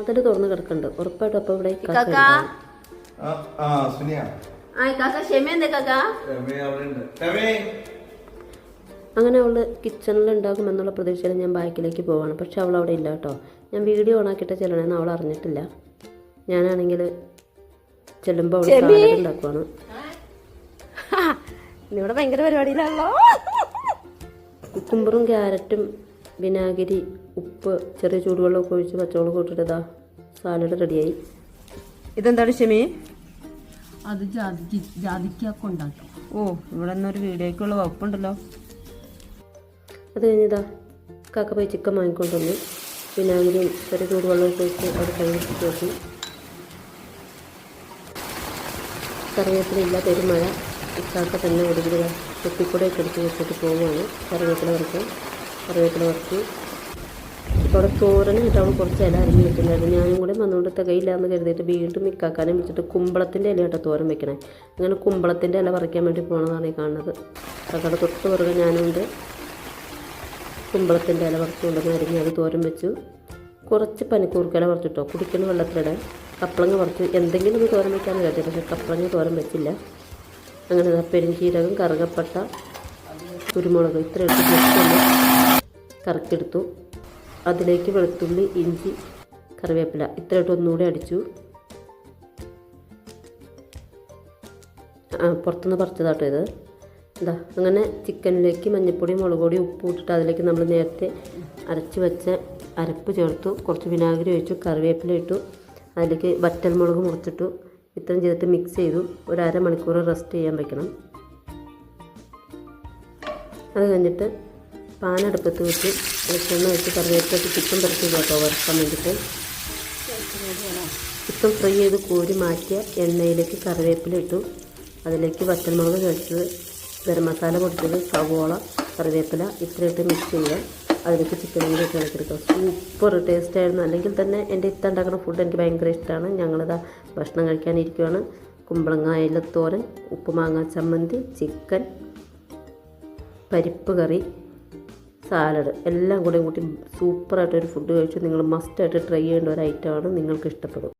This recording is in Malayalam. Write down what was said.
അതിൽ തുറന്ന് കിടക്കുന്നുണ്ട് ഉറപ്പായിട്ടും. അപ്പോൾ ഇവിടെ അങ്ങനെ അവൾ കിച്ചണിൽ ഉണ്ടാകുമെന്നുള്ള പ്രതീക്ഷയിൽ ഞാൻ ബാക്കിലേക്ക് പോവാണ്. പക്ഷെ അവൾ അവിടെ ഇല്ല കേട്ടോ. ഞാൻ വീഡിയോ ഓണാക്കിയിട്ട് ചെല്ലണമെന്ന് അവൾ അറിഞ്ഞിട്ടില്ല. ഞാനാണെങ്കിൽ ചെല്ലുമ്പോൾ അവൾ സാലഡ് ഉണ്ടാക്കുവാണ്. ഇവിടെ ഭയങ്കര പരിപാടിയിലാണല്ലോ. കുക്കുംബറും ക്യാരറ്റും വിനാഗിരി ഉപ്പ് ചെറിയ ചൂടുവെള്ളമൊക്കെ ഒഴിച്ച് പച്ചമുളക് ഇട്ടിട്ട് സാലഡ് റെഡിയായി. ഇതെന്താണ് ഷെമി? അത് ജാതിക്കൊക്കെ ഉണ്ടാക്കും. ഓ, ഇവിടെ നിന്നൊരു വീഡിയോക്കുള്ള വകുപ്പുണ്ടല്ലോ. അത് കഴിഞ്ഞതാ കാക്ക പോയി ചിക്കൻ വാങ്ങിക്കൊണ്ടുവന്നു. വിനാഗിരിയും ചെറിയ ചൂടുവെള്ളമൊക്കെ ഒഴിച്ച് അത് കഴുകി നോക്കി. കറിവേപ്പിലില്ല, പെരുമഴ. ഇക്കാക്ക തന്നെ ഒടുവിൽ കുപ്പിക്കൂടെയൊക്കെ എടുത്ത് വെച്ചിട്ട് പോവുകയാണ്. കറിവേപ്പില വറുത്തു. ഇപ്പോൾ അവിടെ തോരനായിട്ട് അവൾ കുറച്ച് ഇല അരിഞ്ഞ് വെക്കുന്നുണ്ടായിരുന്നു. ഞാനും കൂടെ വന്നുകൊണ്ട് തികയില്ല എന്ന് കരുതിയിട്ട് വീണ്ടും ഇക്കാക്കാനെ വിളിച്ചിട്ട് കുമ്പളത്തിൻ്റെ ഇലയാട്ടോ തോരൻ വെക്കണേ. അങ്ങനെ കുമ്പളത്തിൻ്റെ ഇല പറിക്കാൻ വേണ്ടി പോകണതാണ് ഈ കാണുന്നത്. കാക്കയുടെ തൊട്ട് പുറകെ ഞാനുണ്ട്. കുമ്പളത്തിൻ്റെ ഇല പറിച്ചുകൊണ്ടെന്ന് അരിഞ്ഞ് അത് തോരൻ വെച്ചു. കുറച്ച് പനിക്കൂർക്കല പറിച്ചിട്ടോ കുടിക്കുന്ന വെള്ളത്തിലിടാൻ. കപ്പളങ്ങ പറിച്ചു. എന്തെങ്കിലും ഒന്ന് തോരൻ വയ്ക്കാമെന്ന് കരുതി, പക്ഷേ കപ്പളങ്ങ തോരൻ വെച്ചില്ല. അങ്ങനെ പെരുംജീരകം, കറുകപ്പട്ട, കുരുമുളക് ഇത്ര എടുത്ത് ജസ്റ്റ് കറക്കിയെടുത്തു. അതിലേക്ക് വെളുത്തുള്ളി, ഇഞ്ചി, കറിവേപ്പില ഇത്ര ഇട്ട് ഒന്നുകൂടി അടിച്ചു. പുറത്തുനിന്ന് പറിച്ചതാട്ടോ ഇത്. അങ്ങനെ ചിക്കനിലേക്ക് മഞ്ഞൾപ്പൊടി, മുളക് പൊടി, ഉപ്പ് ഇട്ടിട്ട് അതിലേക്ക് നമ്മൾ നേരത്തെ അരച്ച് വെച്ച അരപ്പ് ചേർത്തു. കുറച്ച് വിനാഗിരി ഒഴിച്ചു, കറിവേപ്പില ഇട്ടു, അതിലേക്ക് വറ്റൽമുളക് മുറിച്ചിട്ടു. ഇത്രയും ചെയ്തിട്ട് മിക്സ് ചെയ്തു. ഒരു അരമണിക്കൂർ റെസ്റ്റ് ചെയ്യാൻ വയ്ക്കണം. അത് കഴിഞ്ഞിട്ട് പാനടുപ്പത്ത് വെച്ച് വെളിച്ചെണ്ണ വെച്ച് കറിവേപ്പിലേക്ക് ചിക്കൻ പറിച്ച് കേട്ടോ വറുക്കാൻ വേണ്ടിയിട്ട്. ചിക്കൻ ഫ്രൈ ചെയ്ത് കോരി മാറ്റിയ എണ്ണയിലേക്ക് കറിവേപ്പില ഇട്ടു. അതിലേക്ക് വറ്റൽമുളക് ചേർത്തത്, ഗരം മസാല പൊടിച്ചത്, സവോള, കറിവേപ്പില ഇത്രയിട്ട് മിക്സ് ചെയ്യുക. അതിലേക്ക് ചിക്കൻ കൂടി ഇട്ട് ഇളക്കിയെടുക്കുക. സൂപ്പർ ടേസ്റ്റായിരുന്നു. അല്ലെങ്കിൽ തന്നെ എൻ്റെ ഇത്ത ഉണ്ടാക്കുന്ന ഫുഡ് എനിക്ക് ഭയങ്കര ഇഷ്ടമാണ്. ഞങ്ങളിതാ ഭക്ഷണം കഴിക്കാനിരിക്കുകയാണ്. കുമ്പളങ്ങ അയിലത്തോരൻ, ഉപ്പുമാങ്ങ ചമ്മന്തി, ചിക്കൻ, പരിപ്പ് കറി, സാലഡ് എല്ലാം കൂടി കൂട്ടി സൂപ്പറായിട്ടൊരു ഫുഡ് കഴിച്ചു. നിങ്ങൾ മസ്റ്റായിട്ട് ട്രൈ ചെയ്യേണ്ട ഒരു ഐറ്റമാണ്. നിങ്ങൾക്ക് ഇഷ്ടപ്പെടും.